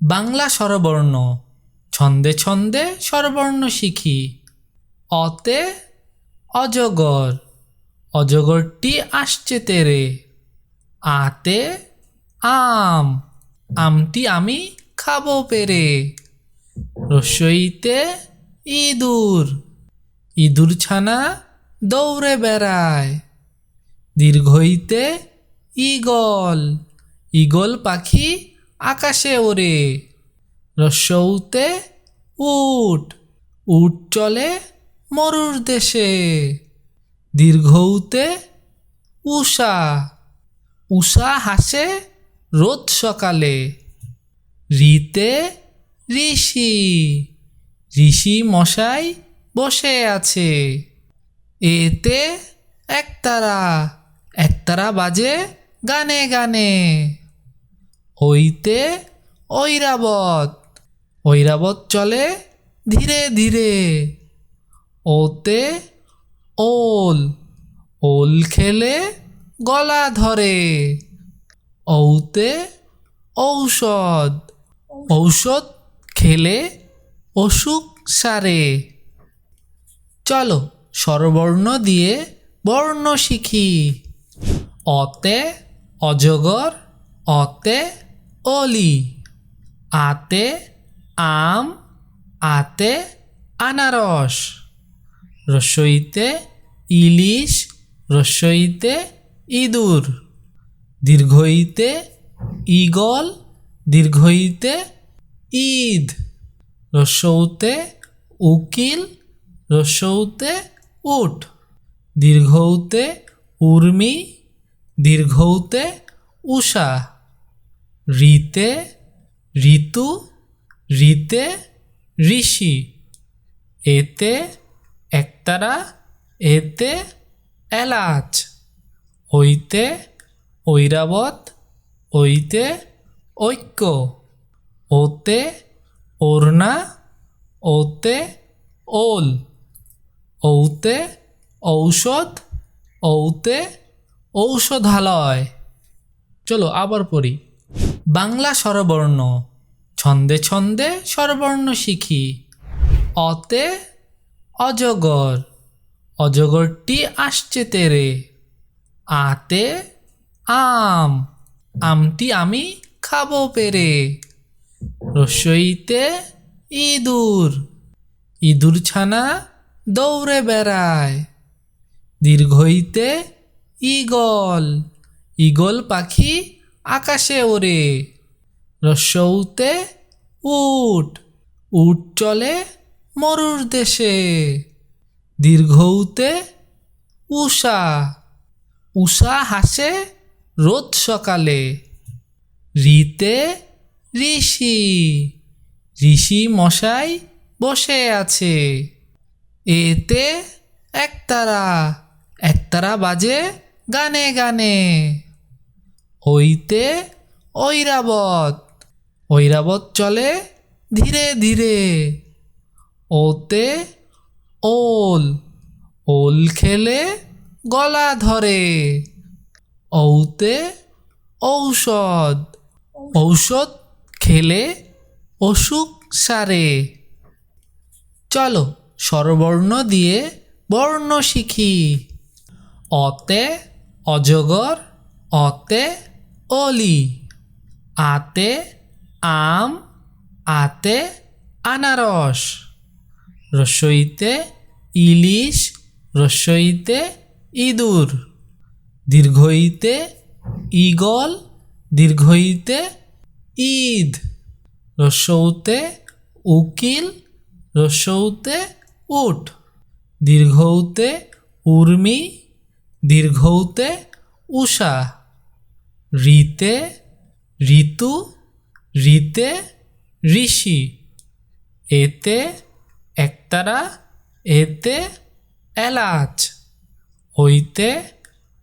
বাংলা স্বরবর্ণ ছন্দে ছন্দে স্বরবর্ণ শিখি। অতে অজগর, অজগরটি আসছে তেরে। আতে আম, আমটি আমি খাবো পেরে। রস্বইতে ইঁদুর, ইঁদুর ছানা দৌড়ে বেড়ায়। দীর্ঘইতে ঈগল, ঈগল পাখি আকাশে ওড়ে। রস্যউতে উট, উট চলে মরুর দেশে। দীর্ঘউতে উষা, উষা হাসে রোজ সকালে। রিতে ঋষি, ঋষি মশাই বসে আছে। এতে একতারা, একতারা বাজে গানে গানে। ওইতে ঐরাবত, ঐরাবত চলে ধীরে ধীরে। ওতে ওল, ওল খেলে গলা ধরে। ঔতে ঔষধ, ঔষধ খেলে অসুখ সারে। চলো স্বরবর্ণ দিয়ে বর্ণ শিখি। অতে অজগর, অতে অলি। আতে আম, আতে আনারস। রস্বইতে ইলিশ, রস্বইতে ইঁদুর। দীর্ঘইতে ঈগল, দীর্ঘইতে ঈদ। রস্যউতে উকিল, রস্যউতে উট। দীর্ঘউতে উর্মি, দীর্ঘউতে উষা। রিতে ঋতু, রিতে ঋষি। এতে একতারা, এতে এলাচ। ওইতে ঐরাবত, ওইতে ঐক্য। ওতে ওড়না, ওতে ওল। ঔতে ঔষধ, ঔতে ঔষধালয়। চলো আবার পড়ি। বাংলা স্বরবর্ণ ছন্দে ছন্দে স্বরবর্ণ শিখি। অতে অজগর, অজগরটি আসছে তেরে। আতে আম, আমটি আমি খাবো পেরে। রস্বইতে ইঁদুর, ইঁদুর ছানা দৌড়ে বেড়ায়। দীর্ঘইতে ঈগল, ঈগল পাখি আকাশে ওড়ে। রস্যউতে উট, উট চলে মরুর দেশে। দীর্ঘউতে উষা, উষা হাসে রোজ সকালে। রিতে ঋষি, ঋষি মশাই বসে আছে। এতে একতারা, একতারা বাজে গানে গানে। ওইতে ঐরাবত, ঐরাবত চলে ধীরে ধীরে। ওতে ওল, ওল খেলে গলা ধরে। ঔতে ঔষধ, ঔষধ খেলে অসুখ সারে। চলো স্বরবর্ণ দিয়ে বর্ণ শিখি। অতে অজগর, অতে অলি। আতে আম, আতে আনারস। রস্বইতে ইলিশ, রস্বইতে ইঁদুর। দীর্ঘইতে ঈগল, দীর্ঘইতে ঈদ। রস্যউতে উকিল, রস্যউতে উট। দীর্ঘউতে উর্মি, দীর্ঘউতে উষা। রিতে ঋতু, রিতে ঋষি। এতে একতারা, এতে এলাচ। ওইতে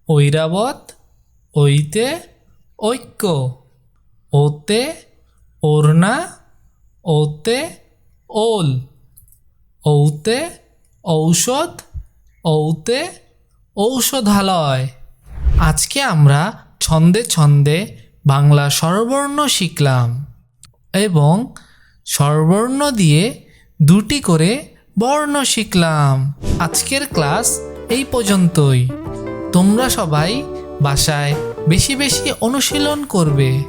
ঐরাবত, ওইতে ঐক্য। ওতে ওড়না, ওতে ওল। ঔতে ঔষধ, ঔতে ঔষধালয়। আজকে আমরা ছন্দে ছন্দে বাংলা স্বরবর্ণ শিখলাম। এবং স্বরবর্ণ দিয়ে 2টি করে বর্ণ শিখলাম। আজকের ক্লাস এই পর্যন্তই। তোমরা সবাই বাসায় বেশি বেশি অনুশীলন করবে।